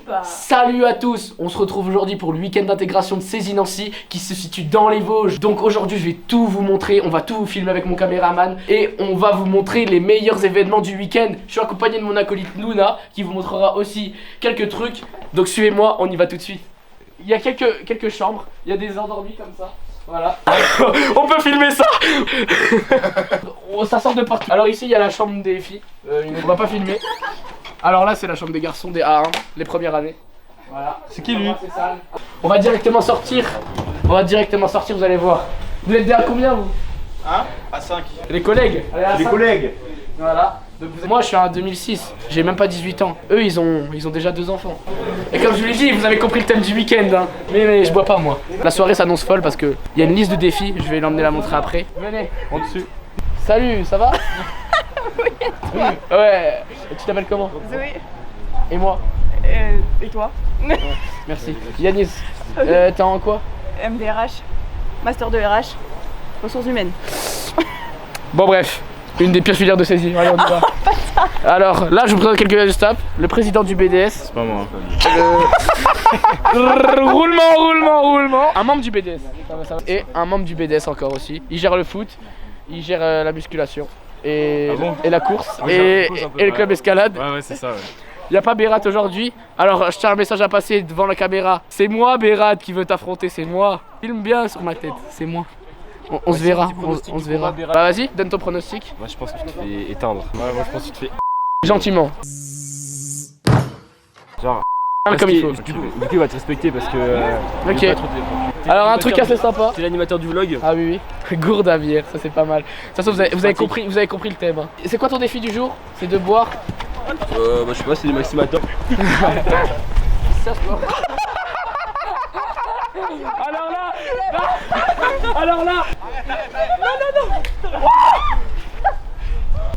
pas. Salut à tous, on se retrouve aujourd'hui pour le week-end d'intégration de Cézy Nancy qui se situe dans les Vosges. Donc aujourd'hui je vais tout vous montrer, on va tout vous filmer avec mon caméraman et on va vous montrer les meilleurs événements du week-end. Je suis accompagné de mon acolyte Luna qui vous montrera aussi quelques trucs. Donc suivez-moi, on y va tout de suite. Il y a quelques chambres, il y a des endormis comme ça. Voilà. On peut filmer ça. Ça sort de partout. Alors ici il y a la chambre des filles, on va pas filmer. Alors là c'est la chambre des garçons des A1, les premières années. Voilà. C'est qui lui? On va directement sortir. Vous allez voir. Vous êtes à combien vous? Hein? À 5. Les collègues. Allez, à Les 5. collègues. Voilà. Donc moi je suis en 2006, j'ai même pas 18 ans. Eux ils ont déjà 2 enfants. Et comme je vous l'ai dit, vous avez compris le thème du week-end hein. Mais je bois pas moi. La soirée s'annonce folle parce que il y a une liste de défis, je vais l'emmener la montrer après. Venez, En dessus. salut, ça va? Oui. Ouais, tu t'appelles comment? Zoé. Et moi? Et toi? Merci. Yanis, t'es en quoi? MDRH. Master de RH. Ressources humaines. Bon bref, une des pires filières de Cézy. Allez, on y va. Alors là je vous présente quelques stables. Le président du BDS. C'est pas moi. Roulement. Un membre du BDS. Ça va. Et un membre du BDS encore aussi. Il gère le foot, il gère la musculation. Et, Ah bon et la course. Ah, Et le club ouais. escalade. Ouais, c'est ça, ouais. Il n'y a pas Bérat aujourd'hui. Alors je tiens un message à passer devant la caméra. C'est moi Bérat qui veut t'affronter, c'est moi. Filme bien sur ma tête, c'est moi. On se verra, on se verra. Bah vas-y, donne ton pronostic. Moi je pense que tu te fais éteindre. Ouais, moi je pense que tu te fais. Gentiment. Genre. Comme il faut. Du coup, il va te respecter parce que. Ok. il va pas trop te- Alors un truc assez sympa. T'es l'animateur du vlog. Ah oui. Gourde à bière, ça c'est pas mal. De toute façon vous avez compris le thème. Hein. C'est quoi ton défi du jour? C'est de boire. Bah je sais pas, c'est des maximateurs. Alors là. C'est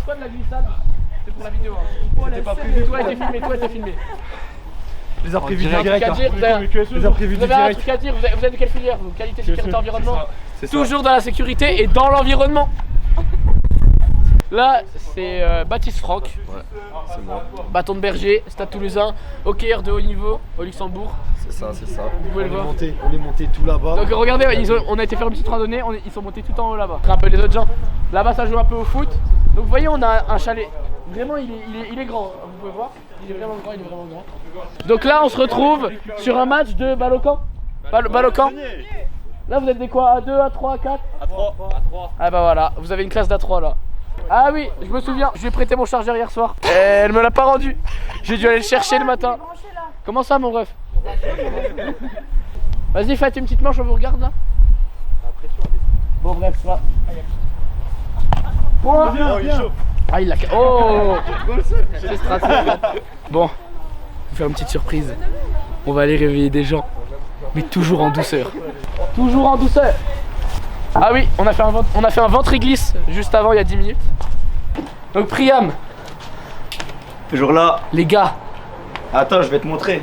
quoi de la glissade? C'est pour la vidéo. Hein. C'était pas prévu. Toi t'es filmé. Les imprévus Vous avez un truc à dire? Les imprévus Vous avez un truc à dire? Vous êtes de quelle filière? Vous, qualité, sécurité, environnement? Toujours dans la sécurité et dans l'environnement. Là, c'est Baptiste Franck. Ouais, c'est moi. Bâton de berger, Stade Toulousain, hockeyeur de haut niveau au Luxembourg. C'est ça, c'est ça. Vous pouvez le voir. On est monté tout là-bas. Donc regardez, on a été faire une petite randonnée, ils sont montés tout en haut là-bas. Un peu les autres gens. Là-bas ça joue un peu au foot. Donc vous voyez on a un chalet. Vraiment il est grand, vous pouvez voir. Il est vraiment grand. Donc là on se retrouve sur un match de Balocan. Balocan. Là vous êtes des quoi? A2, A3, A4? A3. Ah bah voilà, vous avez une classe d'A3 là. Ah oui, je me souviens, je lui ai prêté mon chargeur hier soir. Elle me l'a pas rendu. J'ai dû aller le chercher le matin. Comment ça mon ref? Vas-y faites une petite manche, on vous regarde là. Bon bref, ça va. Oh, il est chaud. Ah il l'a... Oh. C'est stratégique. Bon, je vais faire une petite surprise. On va aller réveiller des gens. Mais toujours en douceur. Toujours en douceur. Ah oui, on a fait un ventre-glisse juste avant, il y a 10 minutes. Donc Priam, Toujours là. les gars, Attends, je vais te montrer.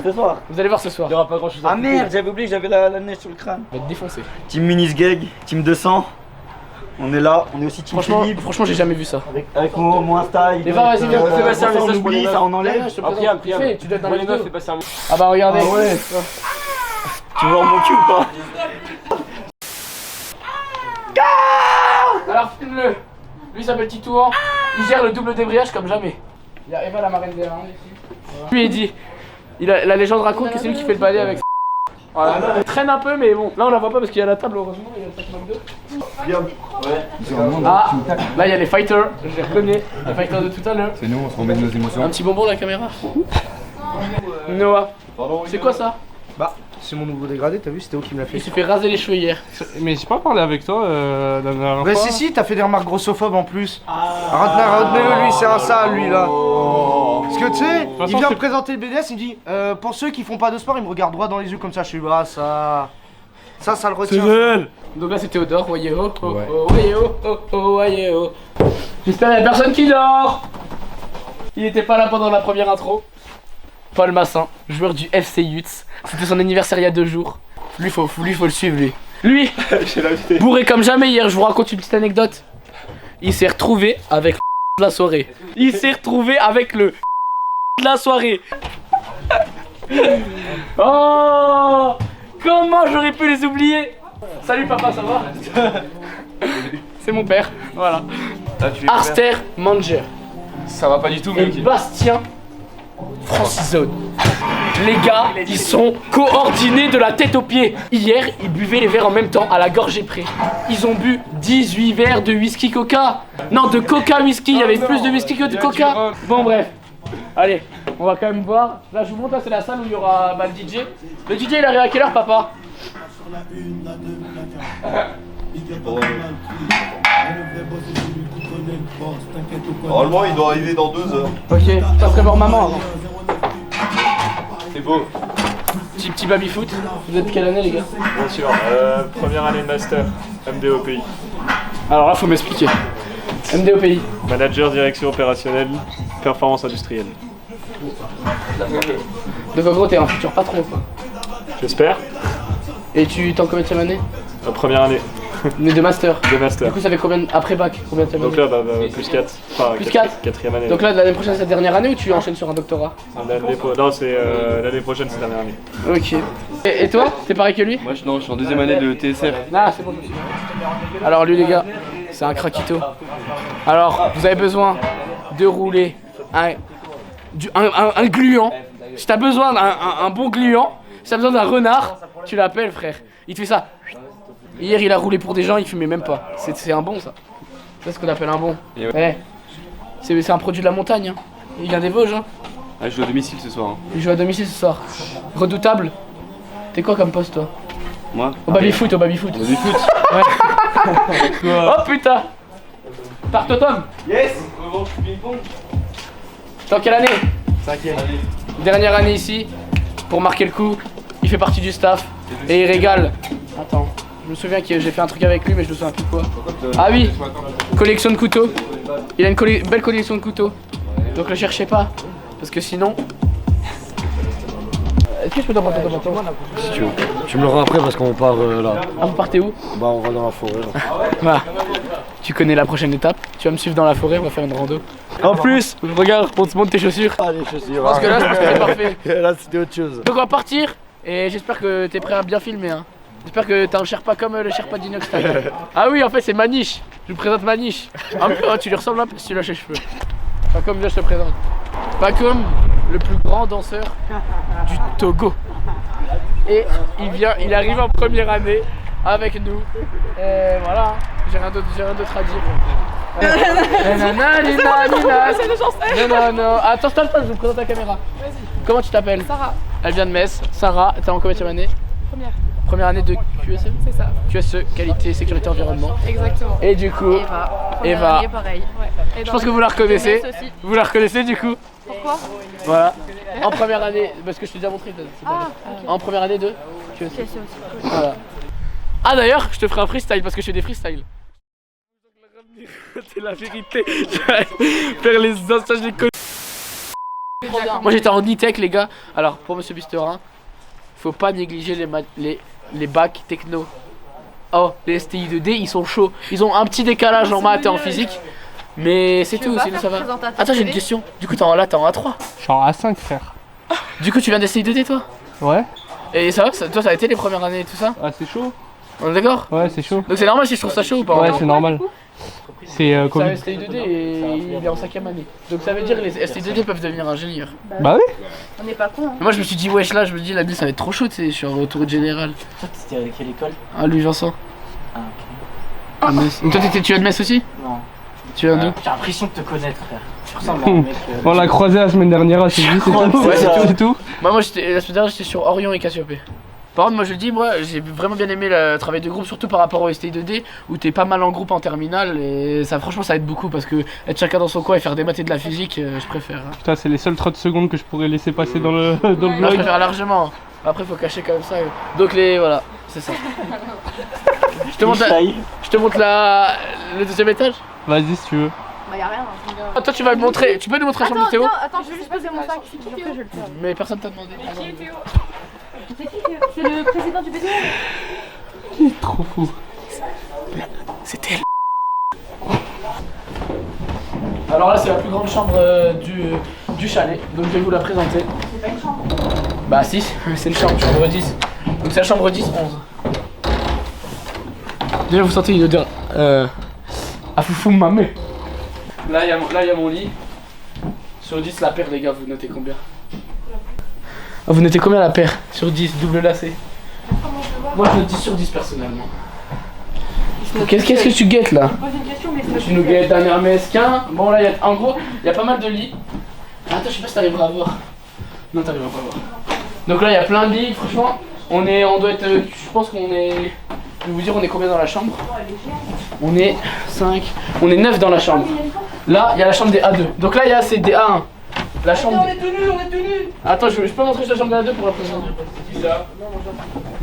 ce soir. Vous allez voir ce soir. Il y aura pas grand chose à Ah merde, j'avais oublié que j'avais la neige sur le crâne. On va te défoncer. Team Minisgag, Team 200. On est là, on est aussi Team Philippe. Franchement, j'ai jamais vu ça. Avec mon Insta. Les vas, vas-y, viens, fais passer un on message pour oublie, les ça meufs. on enlève. Je te Ah, présente. Priam. Fais, tu dois être dans la Moi, les meufs, vidéo. fais passer un. Ah bah regardez. Ah ouais. Tu veux voir mon cul ou pas? Alors filme-le. Lui il s'appelle Titouan. Il gère le double débrayage comme jamais. Il y a Eva la marraine des Landes ici. Lui il dit, la légende raconte que c'est lui qui fait le balai avec. Voilà. Il traîne un peu mais bon. Là on la voit pas parce qu'il y a la table heureusement. Il y a le sac McDo. Bien. Ah, là il y a les fighters. Je les reconnais. Les fighters de tout à l'heure. C'est nous, on se remet de nos émotions. Un petit bonbon la caméra. Noah. C'est quoi ça? Bah, c'est mon nouveau dégradé, t'as vu, c'était où qui me l'a fait. Il s'est fait raser les cheveux hier. Mais j'ai pas parlé avec toi la dernière Bah fois. si, t'as fait des remarques grossophobes en plus. Retenez-le lui, c'est un sale lui là. Parce que tu sais, façon, il vient me c'est- présenter le BDS, il me dit pour ceux qui font pas de sport, il me regarde droit dans les yeux comme ça, je suis là, ça le retient. Donc là c'est Théodore, voyez oh, Ouais. voyez voyez J'espère qu'il y a personne qui dort. Il était pas là pendant la première intro. Paul Massin, joueur du FC Yutz. C'était son anniversaire il y a 2 jours. Lui faut le suivre lui. Lui, bourré comme jamais hier, je vous raconte une petite anecdote. Il s'est retrouvé avec de la soirée. Il s'est retrouvé avec le de la soirée. Oh, comment j'aurais pu les oublier? Salut papa, ça va? C'est mon père, voilà. Arster Manger. Ça va pas du tout, Et mec. Bastien Francisone. Les gars, ils sont coordonnés de la tête aux pieds. Hier, ils buvaient les verres en même temps, à la gorgée près. Ils ont bu 18 verres de whisky coca. Non, de coca whisky, il y avait plus de whisky que de coca. Bon bref, allez, on va quand même voir. Là, je vous montre, là c'est la salle où il y aura le DJ. Le DJ, il arrive à quelle heure, papa? Normalement, il doit arriver dans 2 heures. Ok, ça serait voir maman avant. C'est beau. Petit baby-foot. Vous êtes de quelle année, les gars? Bien sûr, première année de master, MDOPI. Alors là, faut m'expliquer. MDOPI. Manager, direction opérationnelle, performance industrielle. Donc en gros, t'es un futur patron, quoi. J'espère. Et tu t'es en combien de année? Première année Mais de master. de master. Du coup, ça fait combien après bac? Combien de Donc là, plus 4. Enfin, Plus 4. Quatrième année. Donc là, l'année prochaine, c'est la dernière année ou tu enchaînes sur un doctorat? Non, c'est l'année prochaine, c'est dernière année. Ok. Et toi, t'es pareil que lui? Moi, non, je suis en 2e année de TSR. Ah, c'est bon, je me suis dit. Alors lui, les gars, c'est un craquito. Alors, vous avez besoin de rouler un gluant. Si t'as besoin d'un bon gluant, si t'as besoin d'un renard, tu l'appelles, frère. Il te fait ça. Hier, il a roulé pour des gens, il fumait même pas. C'est un bon, ça. C'est ce qu'on appelle un bon. Et Ouais. C'est un produit de la montagne. Hein. Il vient des Vosges. Hein. Ah, je joue à domicile ce soir. Hein. Il joue à domicile ce soir. Redoutable. T'es quoi comme poste, toi? Moi? Au baby-foot, au baby-foot. Du foot. Ouais. Oh putain. Tarte au tome. Yes. T'es en quelle année? 5e. Dernière année ici, pour marquer le coup. Il fait partie du staff et il régale. Attends, je me souviens que j'ai fait un truc avec lui, mais je me souviens plus quoi. Ah oui, collection de couteaux. Il a une belle collection de couteaux. Donc le cherchez pas, parce que sinon. Est-ce que je peux t'emprunter ton manteau? Si tu veux. Tu me le rends après parce qu'on part là. Ah, vous partez où? Bah, on va dans la forêt. Là. Voilà. Tu connais la prochaine étape. Tu vas me suivre dans la forêt, on va faire une rando. En plus, regarde, on te montre tes chaussures. Ah, les chaussures. Parce que là, c'est parfait. Là, c'était autre chose. Donc on va partir et j'espère que t'es prêt à bien filmer. Hein. J'espère que t'as un Sherpa comme le Sherpa d'Inox. Ah oui, en fait, c'est Maniche. Je vous présente Maniche. En plus, tu lui ressembles un peu si tu lâches les cheveux. Pas comme je te présente. Pas comme le plus grand danseur du Togo. Et il arrive en première année avec nous. Et voilà, j'ai rien d'autre à dire. C'est le chanson. Non. Attends, je vous présente la caméra. Comment tu t'appelles? Sarah. Elle vient de Metz. Sarah, t'es en combien d'année? Première. Première année de QSE? C'est ça. QSE, qualité, sécurité, environnement. Exactement. Et du coup, Eva. Pareil. Ouais. Je pense que vous la reconnaissez. Aussi. Vous la reconnaissez du coup? Pourquoi? Voilà. En première année, parce que je t'ai déjà montré. En première année de QSE. QSE aussi. Voilà. Ah d'ailleurs, je te ferai un freestyle parce que je fais des freestyles. C'est la vérité. Faire les instages des connes. Moi j'étais en e-tech les gars. Alors pour monsieur Busterin, faut pas négliger les bacs techno. Oh, les STI 2D ils sont chauds. Ils ont un petit décalage en maths et en physique. Mais c'est tout, sinon ça va. Attends, j'ai une question. Du coup, t'es en A3. Je suis en A5, frère. Du coup, tu viens d'STI 2D toi? Ouais. Et ça va, toi ça a été les premières années et tout ça? Ah, c'est chaud? On est d'accord? Ouais, c'est chaud. Donc c'est normal si je trouve ça chaud ou pas? Ouais, c'est normal. C'est C'est un Covid. STI 2D et il est en 5ème année. Donc ça veut dire que les STI 2D peuvent devenir ingénieurs. Bah oui. On n'est pas con. Hein. Moi je me suis dit, wesh là, je me dis l'année ça va être trop chaud, tu sais, je suis en retour général. Toi, t'étais avec quelle école? Ah, lui, Vincent. Ah, ok. À Metz. Donc toi, tu viens de Metz aussi? Non. Tu viens d'où? J'ai l'impression de te connaître, frère. Tu ressembles à un mec. On l'a croisé la semaine dernière à Sylvie, c'est tout. Ouais, c'est tout. C'est tout. Moi, la semaine dernière, j'étais sur Orion et Cassiopée. Par contre, moi je le dis, moi j'ai vraiment bien aimé le travail de groupe, surtout par rapport au STI 2D où t'es pas mal en groupe en terminale et ça, franchement, ça aide beaucoup parce que être chacun dans son coin et faire des maths et de la physique, je préfère. Putain, c'est les seules 30 secondes que je pourrais laisser passer dans le Moi, je vlog. préfère largement. Après, faut cacher comme ça. Donc, voilà, c'est ça. Je te montre, le deuxième étage. Vas-y si tu veux. Bah y'a rien. Ah, toi, tu vas me montrer. Tu peux nous montrer la chambre de Théo? Attends, je vais juste poser mon sac. C'est qui Théo? Mais personne t'a demandé. C'est qui Théo? C'est le président du BDO. Il est trop fou. C'était elle. Alors là, c'est la plus grande chambre du chalet. Donc, je vais vous la présenter. C'est pas une chambre. Bah 6, c'est une chambre 10. Donc c'est la chambre 10, 11. Déjà vous sentez une odeur à foufou mamé. Là il y a mon lit. Sur 10 la paire les gars, vous notez combien? Vous notez combien la paire? Sur 10, double lacet? Moi je note 10 sur 10 personnellement. Qu'est-ce que tu guettes là? Tu nous guettes un Hermès qu'un. Bon là en gros il y a pas mal de lits. Attends je sais pas si t'arriveras à voir. Non t'arriveras pas à voir. Donc là il y a plein de lits, franchement on doit être, je pense qu'on est, je vais vous dire on est combien dans la chambre. On est 5, on est 9 dans la chambre. Là il y a la chambre des A2, donc là il y a c'est des A1. La chambre on est tenus, on est tenus. Attends je peux montrer la chambre des A2 pour la présenter. C'est ça.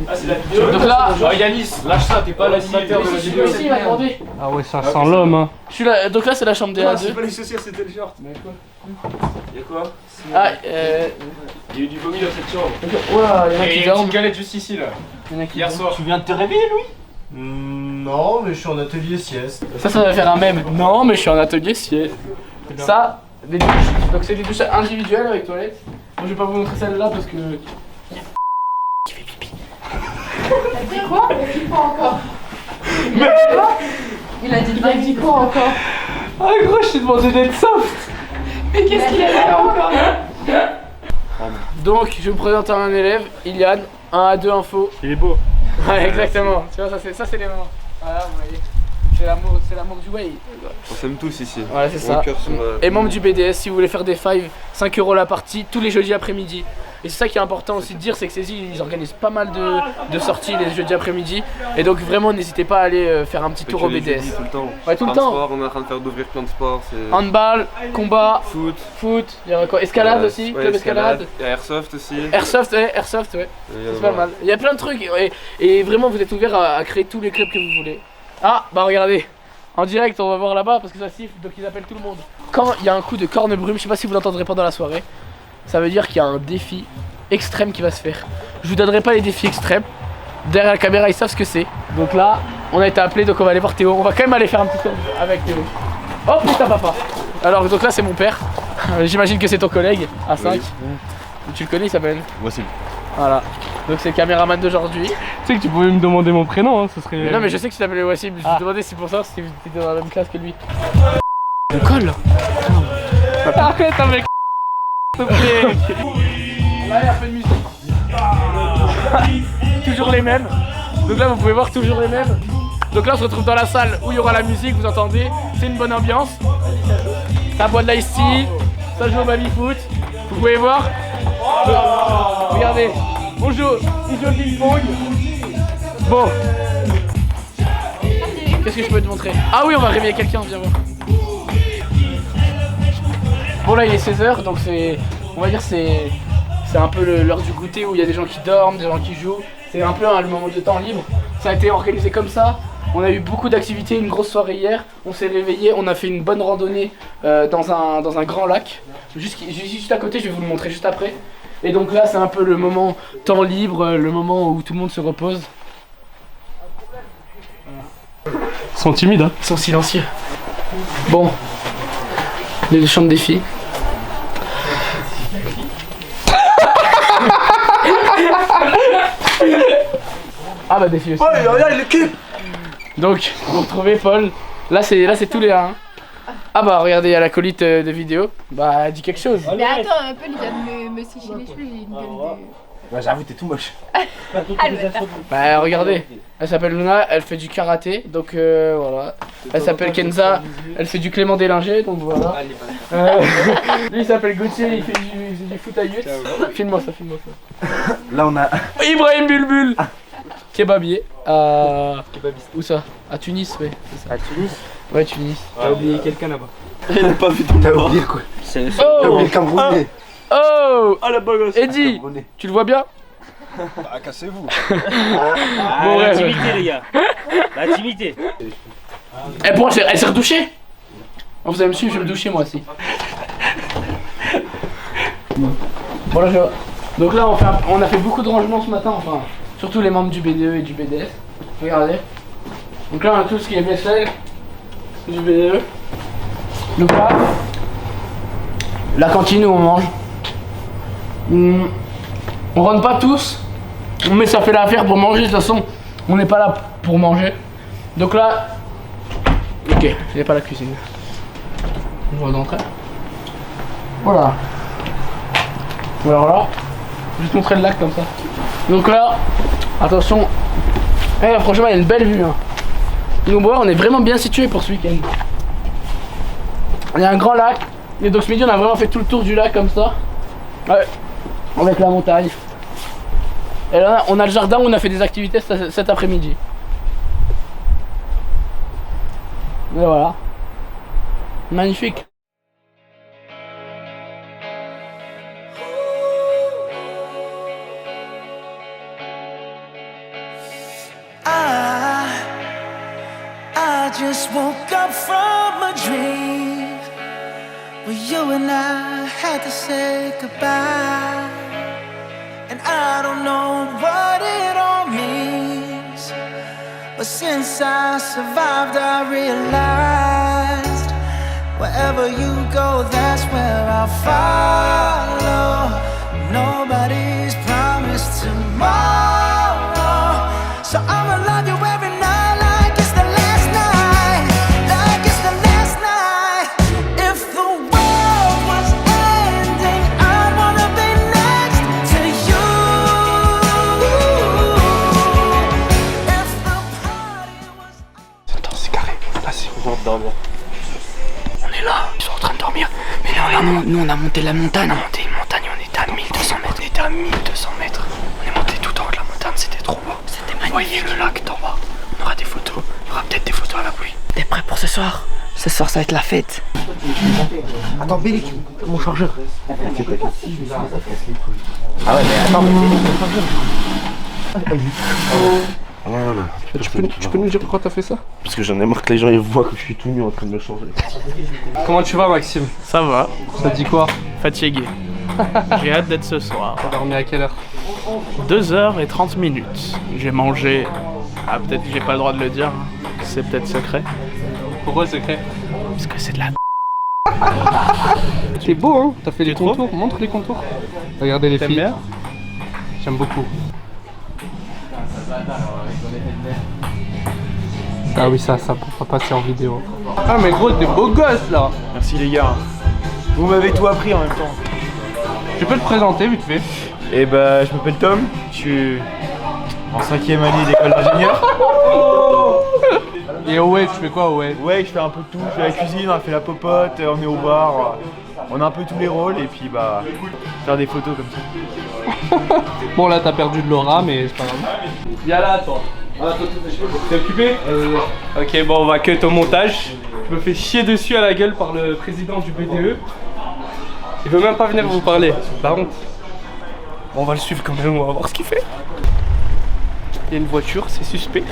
Ah c'est la vidéo. Donc là, Yanis, lâche ça, t'es pas l'animateur de la vidéo. Aussi, il m'a demandé. Ah ouais, ça sent l'homme, hein. Je suis là, donc là c'est la chambre des A2. C'est pas les chaussures, c'était le short. Mais quoi? Y'a quoi? Ah Il y a eu du vomi dans cette chambre. Ouah, il y en a Et qui une dorment. petite galette juste ici là. Il y en a qui Hier dorment. soir. Tu viens de te réveiller, Louis? Non, mais je suis en atelier sieste. Ça va faire un mème. Non, mais je suis en atelier sieste. Ça, des douches. Donc c'est des douches individuelles avec toilettes. Moi je vais pas vous montrer celle-là parce que. Qui fait pipi. Il a dit quoi? Il a dit quoi encore? Il a dit quoi encore? Ah gros, je t'ai demandé d'être soft. Mais qu'est-ce qu'il a dit encore? Donc je vous présente un élève, Ilian, 1 à 2 infos. Il est beau. Ouais, exactement. Tu vois, ça c'est les moments. Voilà, vous voyez. C'est l'amour du way. On s'aime tous ici. Voilà, c'est Mon ça. cœur sur Et membre du BDS, si vous voulez faire des fives, 5 € la partie, tous les jeudis après-midi. Et c'est ça qui est important aussi de dire, c'est que ces îles, ils organisent pas mal de sorties les jeudis après-midi. Et donc vraiment, n'hésitez pas à aller faire un petit tour au BDS. Tout le temps. Ouais, tout le Plein de temps. sports, on est en train de faire d'ouvrir plein de sports. C'est Handball, combat, foot, il y a quoi? Escalade aussi, ouais, club escalade. Il y a airsoft aussi. Airsoft, ouais. C'est pas mal. Il y a plein de trucs. Et vraiment, vous êtes ouvert à créer tous les clubs que vous voulez. Ah, bah regardez. En direct, on va voir là-bas parce que ça siffle, donc ils appellent tout le monde. Quand il y a un coup de corne-brume, je sais pas si vous l'entendrez pendant la soirée, ça veut dire qu'il y a un défi extrême qui va se faire. Je vous donnerai pas les défis extrêmes. Derrière la caméra, ils savent ce que c'est. Donc là, on a été appelé, donc on va aller voir Théo. On va quand même aller faire un petit tour avec Théo. Oh putain, papa. Alors, donc là, c'est mon père. J'imagine que c'est ton collègue, à 5. Tu le connais, il s'appelle Voici. Voilà. Donc c'est le caméraman d'aujourd'hui. Tu sais que tu pouvais me demander mon prénom, hein, ce serait. Mais non mais je sais que tu t'appelais Wassim, je me demandais si c'est pour ça si tu étais dans la même classe que lui. Le col. Arrête avec s'il te plaît. Là il y a un peu de musique. Toujours les mêmes. Donc là vous pouvez voir toujours les mêmes. Donc là on se retrouve dans la salle où il y aura la musique, vous entendez. C'est une bonne ambiance. Ça boit de l'ice tea, ça joue au baby-foot. Vous pouvez voir. Regardez. Bonjour, il joue au ping-pong. Bon. Qu'est-ce que je peux te montrer? Ah oui, on va réveiller quelqu'un, viens voir. Bon là il est 16h, donc c'est, on va dire c'est un peu l'heure du goûter où il y a des gens qui dorment, des gens qui jouent. C'est un peu le moment de temps libre. Ça a été organisé comme ça. On a eu beaucoup d'activités, une grosse soirée hier. On s'est réveillé, on a fait une bonne randonnée dans un grand lac. Juste à côté, je vais vous le montrer juste après. Et donc là c'est un peu le moment temps libre, le moment où tout le monde se repose. Ils sont timides, hein. Ils sont silencieux. Bon, les chambres des filles. Ah bah des filles aussi. Oh, regarde l'équipe. Donc vous retrouvez Paul. Là c'est tous les uns. Ah bah regardez, il y a l'acolyte de vidéo. Bah dis quelque chose. Mais attends, un peu, il vient de me sécher les cheveux, il a une gueule de. Ouais, j'avoue, t'es tout moche. Bah regardez, elle s'appelle Luna, elle fait du karaté, donc voilà. Elle s'appelle Kenza, elle fait du Clément Délinger, donc voilà. Lui il s'appelle Gauthier, il fait du foot à youth. Filme-moi ça, filme-moi ça. Là, on a. Ibrahim Bulbul, kebabier. Où ça? À Tunis, ouais. À Tunis? Ouais, Tunis. T'as oublié quelqu'un là-bas. Il a pas vu ton T'as oublié quoi? C'est T'as Oh, oublié le Camerounais. oh, Ah la bogosse. Eddie, tu le vois bien? Bah, cassez-vous. Ah, Bon, ouais, l'intimité, les gars. L'intimité. Eh bon, elle s'est redouchée. Oh, vous allez me suivre, je vais me doucher moi aussi. Bon là, donc là on a fait beaucoup de rangements ce matin, enfin surtout les membres du BDE et du BDS. Regardez. Donc là on a tout ce qui est vaisselle du BDE. Donc là, la cantine où on mange. On rentre pas tous, mais ça fait l'affaire pour manger. De toute façon, on n'est pas là pour manger. Donc là, ok, il n'y a pas la cuisine. On va rentrer. Voilà. Alors là, je vais te montrer le lac comme ça. Donc là, attention. Eh, franchement, il y a une belle vue. Hein. Donc voilà, on est vraiment bien situé pour ce week-end. Il y a un grand lac. Et donc ce midi, on a vraiment fait tout le tour du lac comme ça. Ouais. Avec la montagne. Et là, on a le jardin où on a fait des activités cet après-midi. Et voilà. Magnifique. I just woke up from a dream where you and I had to say goodbye. And I don't know what it all means, but since I survived I realized wherever you go, that's where I'll follow. Nobody's promised tomorrow, so I'ma love you every night like it's the last night, like it's the last night. If the world was ending, I'd wanna be next to you. If the party was... Attends, c'est carré. Vas-y. On va dormir. On est là, ils sont en train de dormir. Mais non, nous on a monté la montagne. On a monté une montagne, on était à 1200 mètres. On était à 1200 mètres. On est monté tout en haut de la montagne, c'était trop beau. C'était magnifique. Vous voyez le lac d'en bas. On aura des photos. Il y aura peut-être des photos à la pluie. T'es prêt pour ce soir? Ce soir, ça va être la fête. Attends, Bélic, mon chargeur. Ah ouais, mais attends, mais Non. Tu peux nous dire pourquoi t'as fait ça? Parce que j'en ai marre que les gens ils voient que je suis tout nu en train de me changer. Comment tu vas, Maxime? Ça va, Ça te dit quoi? fatigué. J'ai hâte d'être ce soir. T'as dormi à quelle heure? 2h30. J'ai mangé. Ah, peut-être que j'ai pas le droit de le dire. C'est peut-être secret. Pourquoi secret? Parce que c'est de la. C'est beau, hein? T'as fait les trouves? contours, montre les contours. Regardez les T'aimes filles. bien? J'aime beaucoup. Ah oui, ça pourra passer en vidéo. Ah mais gros, t'es beau gosse là. merci les gars. Vous m'avez tout appris en même temps. Tu peux te présenter vite fait? Et bah, je m'appelle Tom, je suis en 5ème année d'école d'ingénieur. Et ouais, tu fais quoi ouais? Ouais, je fais un peu de tout, je fais la cuisine, on fait la popote, on est au bar, on a un peu tous les rôles et puis bah, faire des photos comme ça. Bon là t'as perdu de l'aura mais c'est pas grave. Viens là, toi. T'es occupé? Ok, bon on va cut au montage. Je me fais chier dessus à la gueule par le président du BDE. Il veut même pas venir vous parler, la honte. Bon, on va le suivre quand même, on va voir ce qu'il fait. Il y a une voiture, c'est suspect.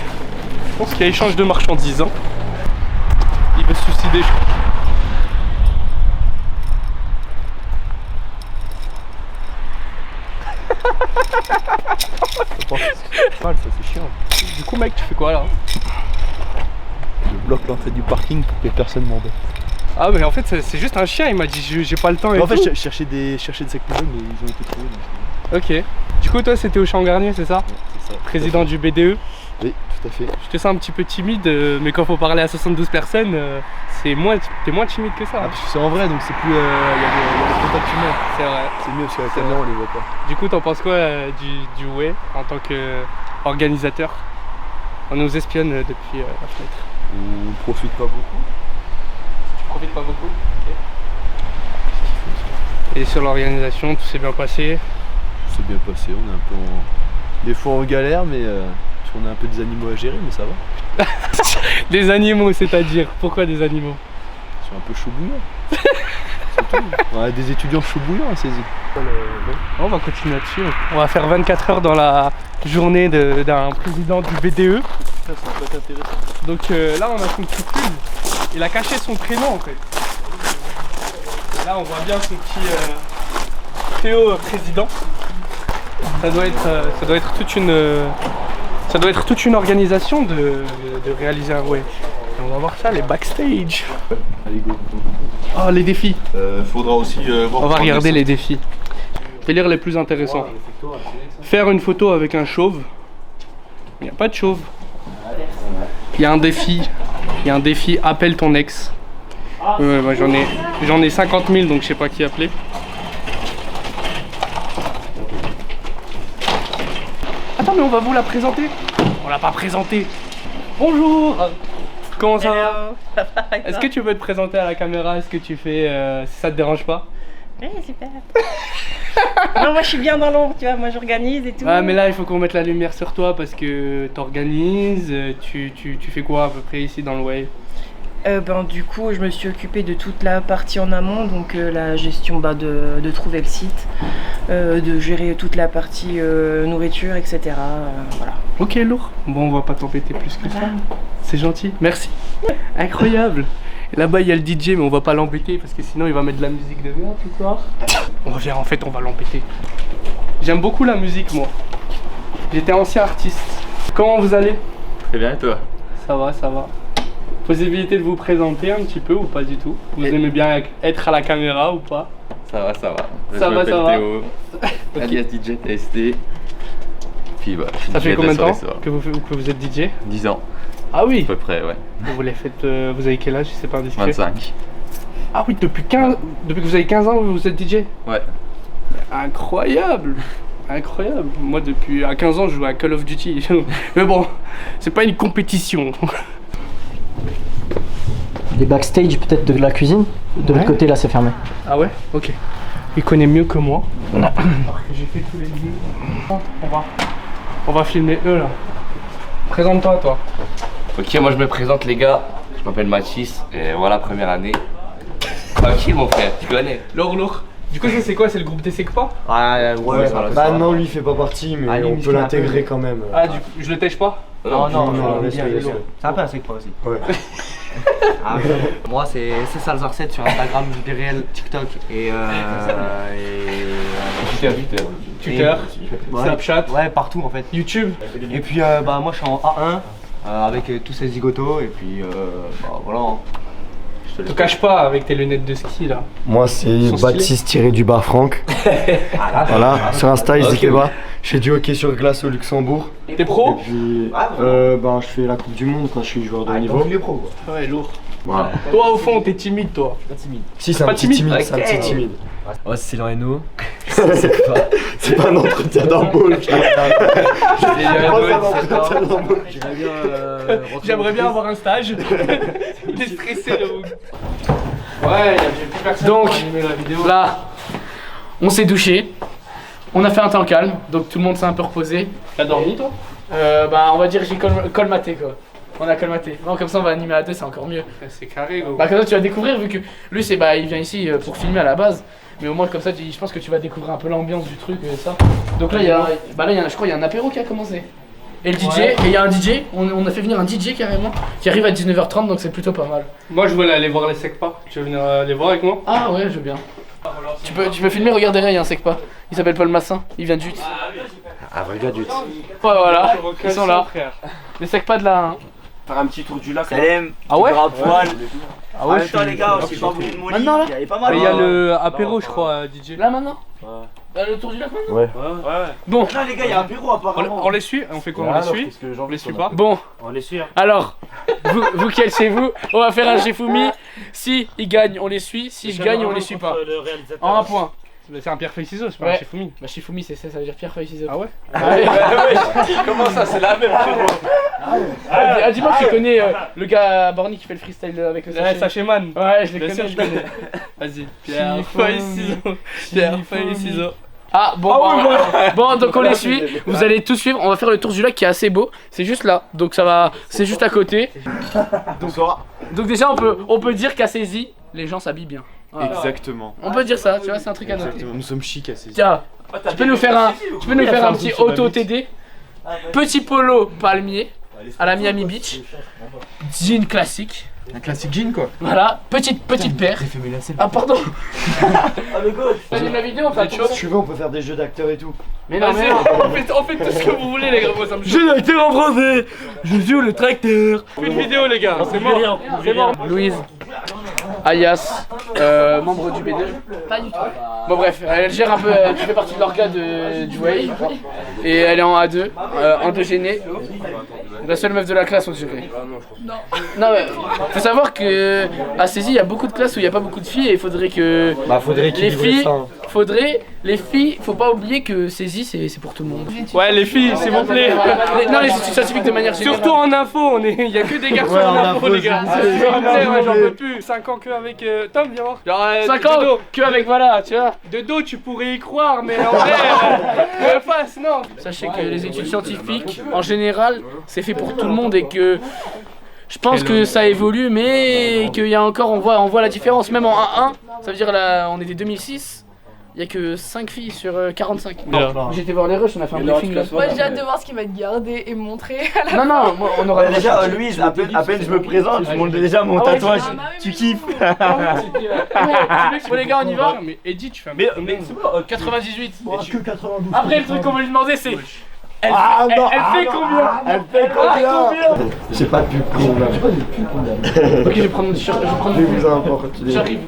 Je pense qu'il y a échange de marchandises. Hein. Il veut se suicider, je crois. Ça c'est chiant. Du coup mec, tu fais quoi là? Je bloque l'entrée du parking pour que personne m'embête. Ah mais en fait c'est juste un chien, il m'a dit j'ai pas le temps et En fait tout. je cherchais des sacs poubelles mais ils ont été trouvés. Donc... Ok. Du coup toi c'était au Champ Garnier, c'est ça? Ouais, c'est ça. Président du BDE. Oui, tout à fait. Je te sens un petit peu timide, mais quand faut parler à 72 personnes, t'es moins timide que ça. Ah, parce que c'est en vrai donc c'est plus... y a le contact humain. C'est vrai. C'est mieux parce qu'à la caméra on les voit pas. Du coup t'en penses quoi du Way en tant qu'organisateur? On nous espionne depuis la fenêtre. On profite pas beaucoup. Tu profites pas beaucoup? Ok. Et sur l'organisation, tout s'est bien passé? C'est bien passé, on est un peu en... Des fois en galère mais parce qu'on a un peu des animaux à gérer mais ça va. Des animaux, c'est-à-dire? Pourquoi des animaux? Ils sont un peu chauds bouillants. C'est tout. On a des étudiants chauds bouillants à saisir. On va continuer là-dessus. On va faire 24 heures dans la journée d'un président du BDE. Ça peut être intéressant. Donc là on a son petit pull. Il a caché son prénom en fait. Et là on voit bien son petit Théo président. Ça doit être toute une organisation de réaliser un way. Et on va voir ça, les backstage. Allez go. Oh les défis. Faudra aussi voir. On va regarder les défis. Je vais lire les plus intéressants. Faire une photo avec un chauve. Il n'y a pas de chauve. Il y a un défi. Il y a un défi, appelle ton ex. Ouais, moi j'en ai 50 000, donc je sais pas qui appeler. Attends, mais on va vous la présenter. On l'a pas présentée. Bonjour. Comment ça va? Est-ce que tu veux te présenter à la caméra? Est-ce que tu fais, si ça te dérange pas? Oui, super. Non, moi je suis bien dans l'ombre, tu vois, moi j'organise et tout. Ah, mais là il faut qu'on mette la lumière sur toi parce que t'organises, tu fais quoi à peu près ici dans le Wave? Du coup, je me suis occupée de toute la partie en amont, donc la gestion de trouver le site, de gérer toute la partie nourriture, etc. Voilà. Ok, lourd. Bon, on va pas t'embêter plus que ça. C'est gentil, merci. Incroyable. Et là-bas, il y a le DJ, mais on va pas l'embêter parce que sinon il va mettre de la musique de merde ce soir. On revient, en fait, on va l'embêter. J'aime beaucoup la musique, moi. J'étais ancien artiste. Comment vous allez? Très bien, et toi? Ça va, ça va. Possibilité de vous présenter un petit peu ou pas du tout? Vous aimez bien être à la caméra ou pas? Ça va, ça va. Ça va, ça va. Théo, alias DJ TST. Puis bah, ça fait combien de temps que vous êtes DJ? 10 ans. Ah oui? À peu près, ouais. Vous les faites, vous avez quel âge si c'est pas indiscret? 25. Ah oui, depuis que vous avez 15 ans, vous êtes DJ? Ouais. Incroyable! Incroyable! Moi, depuis à 15 ans, je joue à Call of Duty. Mais bon, c'est pas une compétition. Les backstage peut-être de la cuisine. De l'autre côté là c'est fermé. Ah ouais? Ok. Il connaît mieux que moi. Alors que j'ai fait tous les lieux. On va filmer eux là. Présente-toi toi. Ok, moi je me présente les gars. Je m'appelle Mathis et voilà, première année. Tranquille mon frère, tu connais. Lourd. Du coup ça c'est quoi? C'est le groupe des Secpa? Ouais, Bah non, lui il fait pas partie, mais on peut l'intégrer quand même. Ah, du coup, je le tèche pas? Non, laisse-le. C'est un peu un secpa aussi. Ouais. Moi c'est Salzar7 sur Instagram, des réels, TikTok et Twitter, Snapchat. Ouais, partout en fait. YouTube. Et puis moi je suis en A1 avec tous ces zigotos et puis voilà. Je te cache pas avec tes lunettes de ski là. Moi c'est Baptiste-du-bas Franck. Voilà, sur Insta, n'hésitez pas. Je fais du hockey sur glace au Luxembourg. T'es pro? Et puis je fais la Coupe du Monde quand je suis joueur de haut niveau. Il est pro quoi. Ouais, lourd. Voilà. Toi au fond t'es timide toi? Pas timide. Si c'est un petit timide, c'est un petit timide. Ouais, c'est Célan Hainaut. C'est pas un entretien d'embauche. J'aimerais bien avoir un stage. Il est stressé le bouc. Ouais, j'ai plus personne. Donc, pour animer la vidéo. là, on s'est douché. On a fait un temps calme, donc tout le monde s'est un peu reposé. T'as dormi toi? On va dire que j'ai colmaté quoi. On a colmaté. Bon, comme ça on va animer à deux, c'est encore mieux. C'est carré gros. Bah comme ça tu vas découvrir vu que lui c'est il vient ici pour filmer à la base. Mais au moins comme ça je pense que tu vas découvrir un peu l'ambiance du truc et ça. Donc là je crois il y a un apéro qui a commencé. Et le DJ, et il y a un DJ, on a fait venir un DJ carrément qui arrive à 19h30 donc c'est plutôt pas mal. Moi je voulais aller voir les Secpa. Tu veux venir les voir avec moi? Ah ouais je veux bien. Tu peux filmer, regarde derrière, il y a un Secpa. Il s'appelle Paul Massin, il vient de Jute. Ah, vrai gars, Jute. Ouais, voilà, ils sont là. Les Secpa de la 1. Faire un petit tour du lac. Salam. Ah ouais? Ah ouais, les gars, j'ai pas voulu de molly. Maintenant là? Il y avait pas mal. Il y a le apéro je crois DJ. Là maintenant? Le tour du lac maintenant? Ouais. Bon. Non les gars, il y a un apéro apparemment. On les suit? On fait quoi? On les suit? On les suit pas? Bon. On les suit. Alors, vous qui êtes chez vous, on va faire un Shifumi. Si ils gagnent, on les suit. Si je gagne, on les suit pas. En un point. C'est un pierre feuille ciseaux, c'est pas un Shifumi. Bah Shifumi c'est ça, ça veut dire pierre feuille ciseaux. Ah ouais? Comment ça, c'est la même Dis-moi que tu connais le gars Borny qui fait le freestyle avec le sachet. Sachet man. Ouais, je les Bien sûr, connais. je connais. Vas-y. Pierre feuille ciseaux. Pierre feuille ciseaux. Ah bon, bon donc on les suit, vous allez tout suivre, on va faire le tour du lac qui est assez beau, c'est juste là, donc ça va, c'est juste à côté. Donc déjà on peut dire qu'à Saisy, les gens s'habillent bien. Voilà. Exactement. On peut dire ça, tu vois, c'est un truc à noter. Exactement, nous sommes chics à Saisy. Tiens, tu peux nous faire un petit auto TD, petit polo palmier à la Miami Beach, jean classique. Un classique jean quoi. Voilà, petite paire. Ah pardon. J'anime la vidéo, on fait autre chose. Si tu veux, on peut faire des jeux d'acteurs et tout. Mais non, mais on fait tout ce que vous voulez les gars, moi ça me chauffe. Jeu d'acteur en français. Je joue le tracteur. Une vidéo les gars, c'est mort. Louise, alias membre du BDE. Pas du tout. Bon bref, elle gère un peu, elle fait partie de l'organe du Wave et elle est en A2, endogénée. La seule meuf de la classe on dirait. Non. Non mais faut savoir que à Cézy il y a beaucoup de classes où il n'y a pas beaucoup de filles et il faudrait que les filles, faut pas oublier que Cézy c'est pour tout le monde. Ouais les filles s'il vous plaît. Non les études scientifiques de manière générale. Surtout en info, il y a que des garçons en info les gars. S'il vous plaît, ouais, j'en peux plus. 5 ans que avec Tom, viens voir. Genre 5 ans que avec voilà, tu vois. De dos tu pourrais y croire mais en vrai face non. Sachez que les études scientifiques en général c'est fait pour tout le monde et que je pense que ça évolue mais qu'il y a encore on voit la différence même en 1-1, ça veut dire là on était 2006. Il y a que 5 filles sur 45. J'étais voir les rushs, on a fait un briefing là. Moi j'ai hâte de voir ce qu'il va te garder et montrer à la Non, non, moi, on aura déjà Louise, à peine je me présente, je montre déjà mon tatouage. Tu kiffes. Bon les gars, on y va. Mais Eddie, tu fais un Mais 98. que 92. Après le truc qu'on va lui demander c'est elle fait combien? Elle fait combien? J'ai pas de pub con là. Ok, je vais prendre mon t-shirt, je vais prendre Mais vous importe. J'arrive.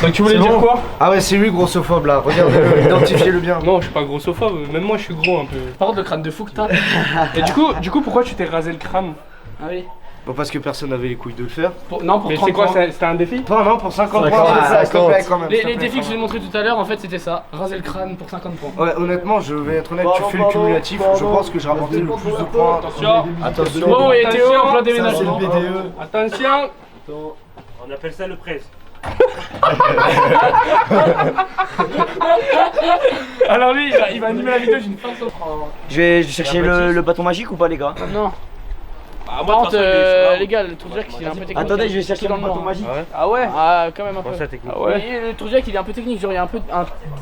Donc tu voulais dire quoi? Ah ouais, c'est lui grossophobe là, regardez-le, identifiez-le bien. Non, je suis pas grossophobe, même moi je suis gros un peu. Par contre, le crâne de fou que t'as. Et du coup, pourquoi tu t'es rasé le crâne? Ah oui. Bon, parce que personne n'avait les couilles de le faire. Non, pour Mais 30 c'est quoi, points. c'était un défi? Non, pour 50 points, s'il te plaît, quand même. Les défis que je vous ai montrés tout à l'heure, en fait, c'était ça. Raser le crâne pour 50 points. Ouais, honnêtement, je vais être honnête, tu fais le cumulatif. Je pense que j'ai rapporté le plus de points. Attention. Oh, et Théo en plein déménagement. C'est le BDE. Attention. On appelle ça le presse. Alors lui, il va animer la vidéo d'une façon. Je vais chercher le bâton magique ou pas, les gars? Non. Ah, Par contre, les gars, le Tourjack il est un peu technique. Attendez, je vais chercher dans le le bâton noir. magique. Ah ouais? Ah, quand même un peu. Ah ouais. Mais le Tourjack il est un peu technique, genre il y a un peu.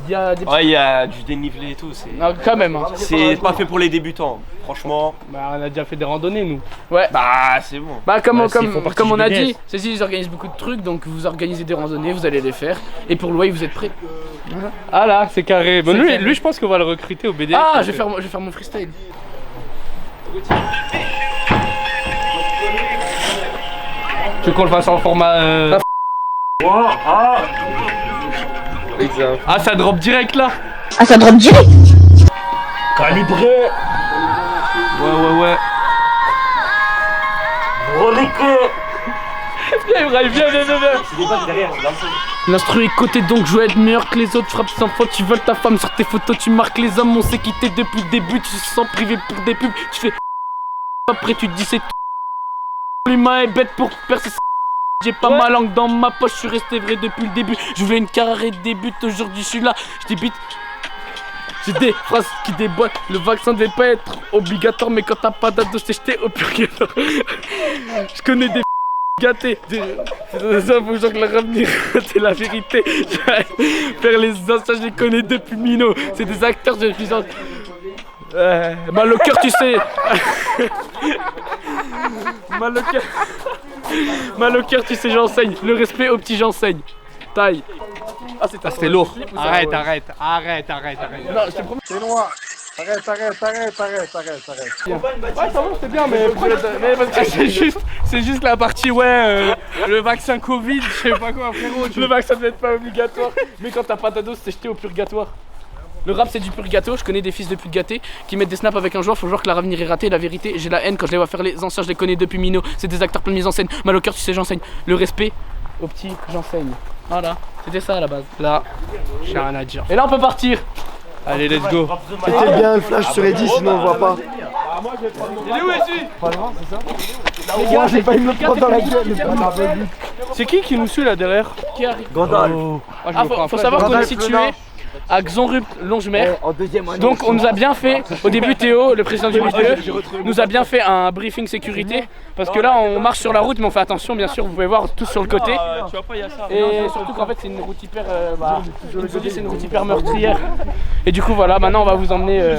Il y a des Ouais, il y a du dénivelé et tout. Non, quand même. Hein. C'est pas fait pour les débutants, franchement. Bah, on a déjà fait des randonnées nous. Ouais. Bah, c'est bon. Bah, comme on a du dit, Cécile ils organisent beaucoup de trucs donc vous organisez des randonnées, vous allez les faire. Et pour le Wave, vous êtes prêts? Ah là, c'est carré. Bon, lui, je pense qu'on va le recruter au BD. Ah, je vais faire mon freestyle. Tu veux qu'on le fasse en format Ah, ça drop direct là. Ah, ça drop direct. Calibré. Ouais. Viens Ibrahim, viens. L'instru est coté donc je veux être meilleur que les autres, frappe sans faute, tu voles ta femme sur tes photos, tu marques les hommes, on s'est quitté depuis le début, tu te sens privé pour des pubs, tu fais après tu te dis c'est tout. L'humain est bête pour percer. J'ai pas ma langue dans ma poche, je suis resté vrai depuis le début. Je voulais une carrière et débute, aujourd'hui je suis là, je débite. J'ai des phrases qui déboîtent, le vaccin devait pas être obligatoire, mais quand t'as pas d'ado, c'est jeté au purgatoire. Je connais des gâtés, ça faut genre que la revenir, c'est la vérité. Faire les anciens, je les connais depuis Mino, c'est des acteurs de puissance. Mal au cœur, tu sais. Mal au cœur, tu sais, j'enseigne. Le respect au petit, j'enseigne. Taille. Ah, c'était lourd. Arrête. Non, je te promets. C'est noir. Arrête. Ouais, ça va, c'était bien, mais c'est juste la partie, le vaccin Covid, je sais pas quoi, frérot. Le vaccin devait être pas obligatoire. Mais quand t'as pas d'ado, c'est jeté au purgatoire. Le rap c'est du purgato, je connais des fils de pute gâtés qui mettent des snaps avec un joueur, faut voir que l'avenir est raté, la vérité, j'ai la haine quand je les vois faire les anciens, je les connais depuis Mino, c'est des acteurs plein de mise en scène, mal au cœur tu sais j'enseigne, le respect au petit j'enseigne, voilà, c'était ça à la base. Là, j'ai rien à dire. Et là on peut partir. Allez, let's go. C'était bien le flash sur Eddie, sinon on voit pas. Il est où ici? Pas loin, c'est ça? Les gars, j'ai pas me prendre dans la gueule. C'est qui nous suit là derrière? Qui arrive? Gandalf. Faut savoir qu'on est situé à Xonrupt Longemer. Donc on nous a bien fait, au début Théo, le président du BDE, nous a bien fait un briefing sécurité. Parce que là on marche sur la route mais on fait attention bien sûr, vous pouvez voir tout sur le côté. Tu vois pas, il y a ça. Et surtout qu'en fait c'est une route hyper c'est une route hyper meurtrière. Et du coup voilà, maintenant on va vous emmener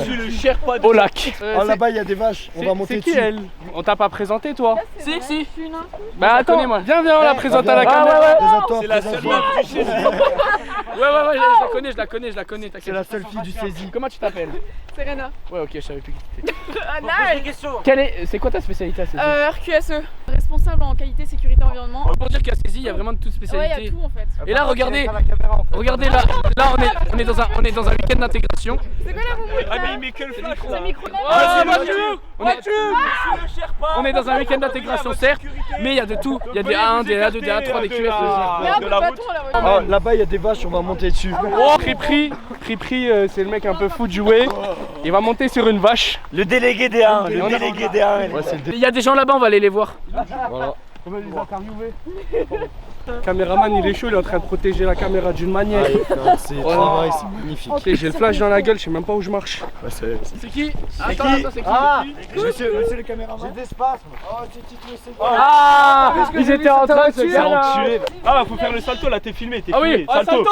au lac. Oh là-bas il y a des vaches, on va monter dessus. C'est qui elle? On t'a pas présenté toi? Si. Bah attends, viens, on la présente à la caméra. C'est la seule meuf du chez Ouais, je la connais, t'inquiète. C'est la seule fille du saisie. Comment tu t'appelles? Serena. Ouais, ok, je savais plus qui t'étais. Nice. C'est quoi ta spécialité à Cécile? RQSE, respect responsable en qualité, sécurité, environnement. Pour dire qu'à Saisy, il y a vraiment de toutes Ouais, spécialités. il y a tout en fait. Et là, regardez là, on est dans un week-end d'intégration. C'est quoi la moumoute Ah, mais il met que le flash C'est micro. On est dans un week-end d'intégration, certes, mais il y a de tout. Il y a des A1, des A2, des A3, des QS. Oh, là-bas, il y a des vaches, on va monter dessus. Oh, Cripri, c'est le mec un peu fou de jouer. Il va monter sur une vache. Le délégué des 1, le délégué des 1. Il y a des gens là-bas, on va aller les voir. Voilà. On va les interviewer. Le caméraman il est chaud, il est en train de protéger la caméra d'une manière. C'est magnifique. Ok, j'ai le flash dans la gueule, je sais même pas où je marche. C'est qui? Attends, c'est qui? Monsieur le caméraman. J'ai des spasmes. Oh, c'est Tito, c'est Ah, ils étaient en train de se faire enculé. Ah, faut faire le salto là, t'es filmé, Ah oui, salto.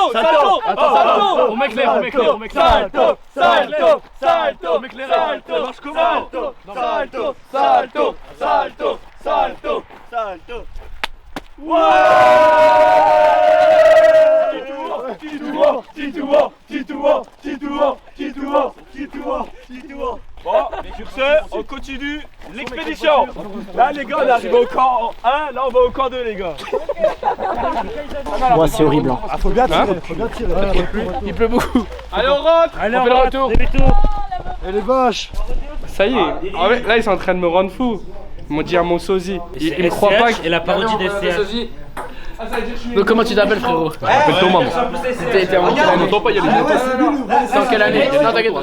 On m'éclaire. Salto. On m'éclaire. Ça marche comment? Salto. Bon, sur ce, on continue l'expédition. Là les gars, on arrive au camp 1, là on va au camp 2 les gars. Ouais, c'est horrible. Hein. Ah, faut bien tirer, Il pleut beaucoup. Allez, on rentre. On fait le retour. Et les vaches. Ça y est, ah ouais, là ils sont en train de me rendre fou. Ils m'ont dit à mon sosie. Ils me croient pas. Et la parodie des CH. Donc comment tu t'appelles frérot? Je m'appelle Thomas moi. T'es en quelle année? On n'entend pas, il y a les mots. T'es en quelle année? Non t'inquiète,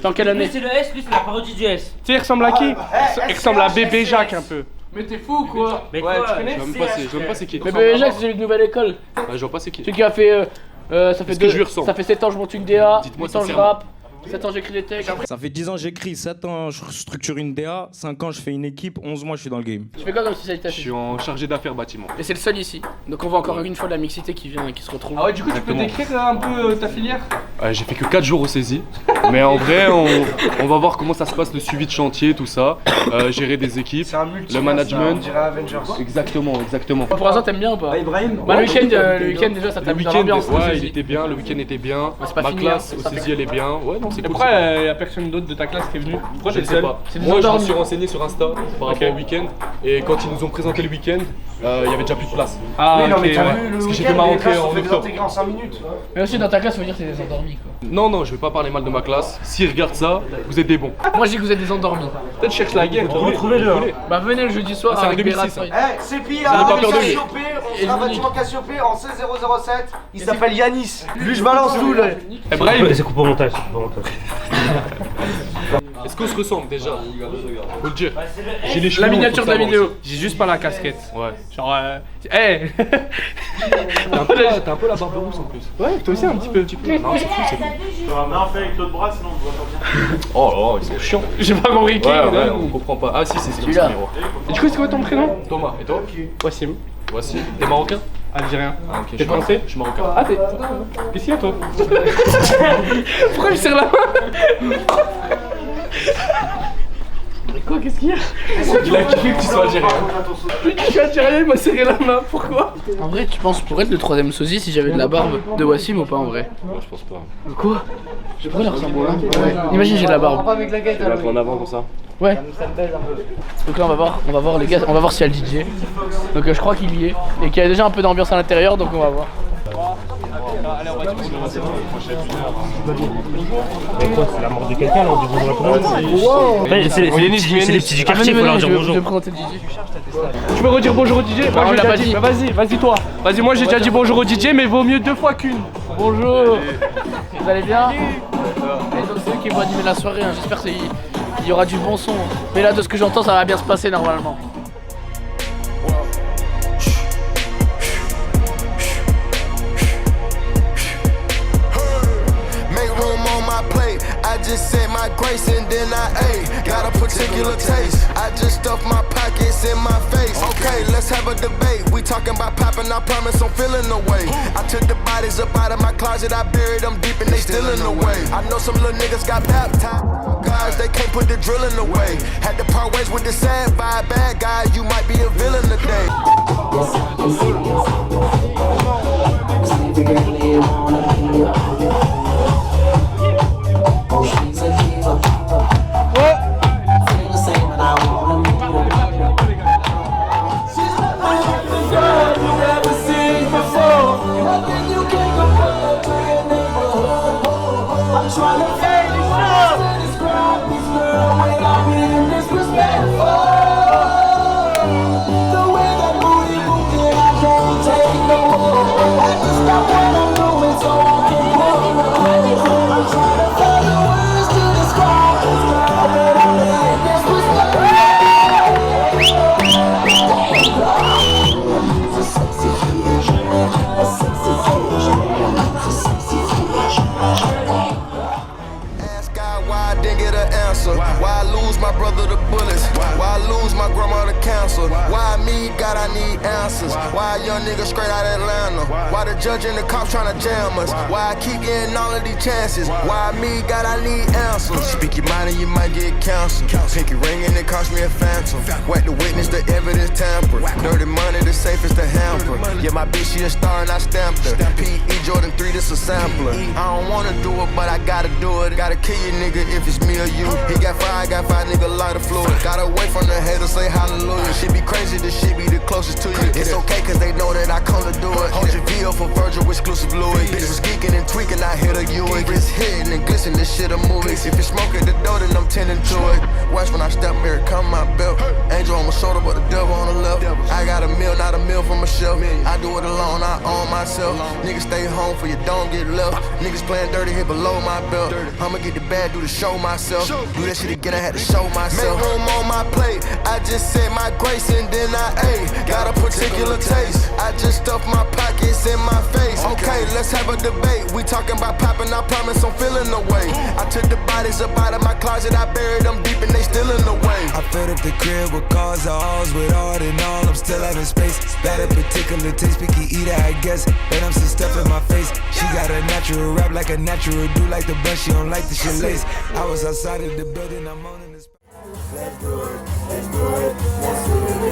t'es en quelle année? C'est le S, lui c'est la parodie du S. Tu sais, il ressemble à qui? Il ressemble à Bébé Jacques un peu. Mais t'es fou quoi? Mais quoi, tu connais? Je sais même pas c'est qui. Mais Bébé Jacques c'est celui de Nouvelle École. Je vois pas c'est qui. Celui qui a fait ça fait 7 ans je monte une DA, 8 ans je rappe, 7 ans j'écris des textes. Ça fait 10 ans j'écris, 7 ans je structure une DA, 5 ans je fais une équipe, 11 mois je suis dans le game. Tu fais quoi comme spécialité? Je suis en chargé d'affaires bâtiment. Et c'est le seul ici. Donc on voit encore une fois la mixité qui vient et qui se retrouve. Ah ouais, du coup tu peux décrire un peu ta filière? J'ai fait que 4 jours au saisie. Mais en vrai, on va voir comment ça se passe, le suivi de chantier, tout ça. Gérer des équipes, le management. Exactement. Pour l'instant t'aimes bien ou pas? Ibrahim. Bah le week-end déjà ça t'a mis dans l'ambiance. Ouais, il était bien, le week-end était bien. c'est pas Ma fini, classe hein. au saisie elle est bien. Ouais, non, c'est cool. Pourquoi y a personne d'autre de ta classe qui est venu? Pourquoi Je t'es ne le sais seul? pas. C'est des Moi je me endormis. suis renseigné sur Insta par rapport au week-end. Et quand ils nous ont présenté le week-end, il y avait déjà plus de place. Ah Oui, non, mais ok, t'as ouais. vu le Parce que j'ai week-end, fait ma les rentrée classes en sont fait octobre. désintégrer en 5 minutes. Mais aussi dans ta classe ça veut dire que t'es des endormis quoi. Non, je vais pas parler mal de ma classe. S'ils regardent ça, vous êtes des bons. Moi je dis que vous êtes des endormis. Peut-être cherche la guerre. Retrouvez-le. Bah venez le jeudi soir Ah, c'est en avec 2006, Berat. Eh, CPI Vous avez pas peur de lui. Cassiopée, on Et sera Munich. bâtiment Cassiopée en 16007. Il s'appelle Yanis. Lui, je balance tout là. Brahim, C'est coupé au montage. Est-ce qu'on se ressemble déjà? Faut le dire. J'ai les cheveux La longs, miniature faut de la savoir vidéo. j'ai juste pas la casquette. Ouais. Genre hey. T'as un peu la barbe rousse en plus. Ouais, toi aussi un petit peu. Non, c'est fou, c'est fou. Non, fais avec l'autre bras, sinon on voit pas bien. Oh là, ils sont chiants. J'ai pas compris qui. Ouais, on comprend pas. Ah si, c'est comme ça, miroir. Et du coup c'est quoi ton prénom? Thomas, et toi? Wassim. Voici. T'es marocain? Algérien. Ah ok, T'es français? je suis marocain. Ah t'es... Qu'est-ce qu'il y a toi? Pourquoi je serre la main? Quoi? Qu'est-ce qu'il y a? Il a kiffé que tu sois algérien. Je suis algérien, il m'a serré la main, pourquoi? En vrai tu penses pour être le troisième sosie si j'avais de la barbe de Wassim ou pas en vrai? Moi je pense pas. Quoi? Je pourrais leur ressembler hein? Ouais. Imagine j'ai de la barbe. Tu la prends en avant comme ça. Ouais. Donc là on va voir les gars, on va voir s'il y a le DJ. Donc je crois qu'il y est et qu'il y a déjà un peu d'ambiance à l'intérieur donc on va voir. C'est la mort de quelqu'un là, on dit bonjour à tout le monde. C'est les petits du quartier, faut leur dire bonjour. Je vais présenter le DJ. Tu veux redire bonjour au DJ? Moi on j'ai l'a déjà pas dit. dit. Bah, vas-y toi. Vas-y, moi j'ai déjà dit bonjour au DJ, mais vaut mieux 2 fois qu'une. Bonjour. Vous allez bien? Et donc c'est eux qui vont animer la soirée, hein. J'espère qu'il y aura du bon son. Mais là de ce que j'entends ça va bien se passer normalement. Make room on my plate. I just said my grace and then I ate. Got a particular taste. I just stuffed my pockets in my face. Okay, let's have a debate. We talking about popping, I promise I'm feeling the way. I took the bodies up out of my closet, I buried them deep and they still in the way. I know some little niggas got baptized. Guys, they can't put the drilling away. Had to part ways with the sad vibe. Bad guy, you might be a villain today. Ask God why I didn't get an answer. Why I lose my brother to bullets? Why I lose my grandma to cancer? Why me, God, I need answers. Why a young nigga straight out of Atlanta? Why the judge and the cops tryna jam us? Why I keep getting all of these chances? Why me, God, I need answers. Speak your mind and you might get canceled. Pinky ring and it cost me a phantom. Whack the witness, the evidence tamper. Dirty money, the safest to hamper. Yeah, my bitch, she a star and I stamped her. P.E. Jordan 3, this a sampler. I don't wanna do it, but I gotta do it. Gotta kill you, nigga, if it's me or you. He got five, nigga, lighter fluid. Got away from the haters, say hallelujah. Shit be crazy, this shit be the closest to you. It's okay, cause they know that I come to do it. Hold your VO for Virgil, exclusive Louis. Bitch was geeking and tweaking, I hit a Ewing. Wrist hitting and glisten, this shit a movie. If you smoke at the door, then I'm tending to it. Watch when I step here, come my belt. Angel on my shoulder, but the devil on the left. I got a meal, not a meal from a shelf. I do it alone, I own myself. Niggas stay home for you don't get left. Niggas playing dirty here below my belt. I'ma get the bad, do the show myself. Do that shit again, I had to show myself. Make room on my plate, I just said my grace and then I ate. Got a particular taste, I just stuffed my pockets in my face. Okay, let's have a debate. We talking about popping, I promise I'm feeling the way. I took the bodies up out of my closet, I buried them deep and they still in the way. I filled up the crib with cars, the halls with all in all. I'm still having space. Got a particular taste, picky eater, I guess. But I'm some stuff in my face. She got a natural rap like a natural do like the bus. She don't like the shit lace. I was outside of the building, I'm on in the spot. Let's do it, let's do it, let's do it,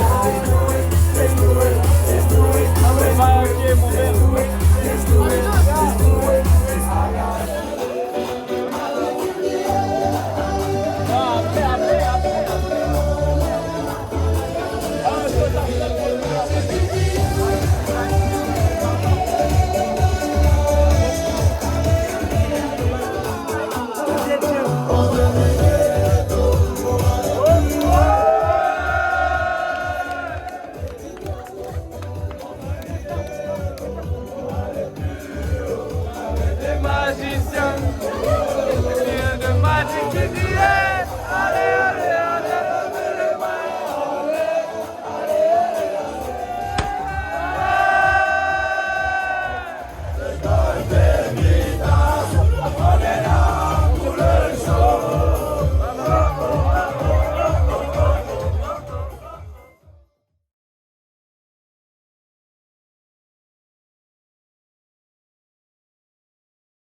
let's do it, let's do it, let's do it, let's do it, let's do it, let's do it. Magicien, de magic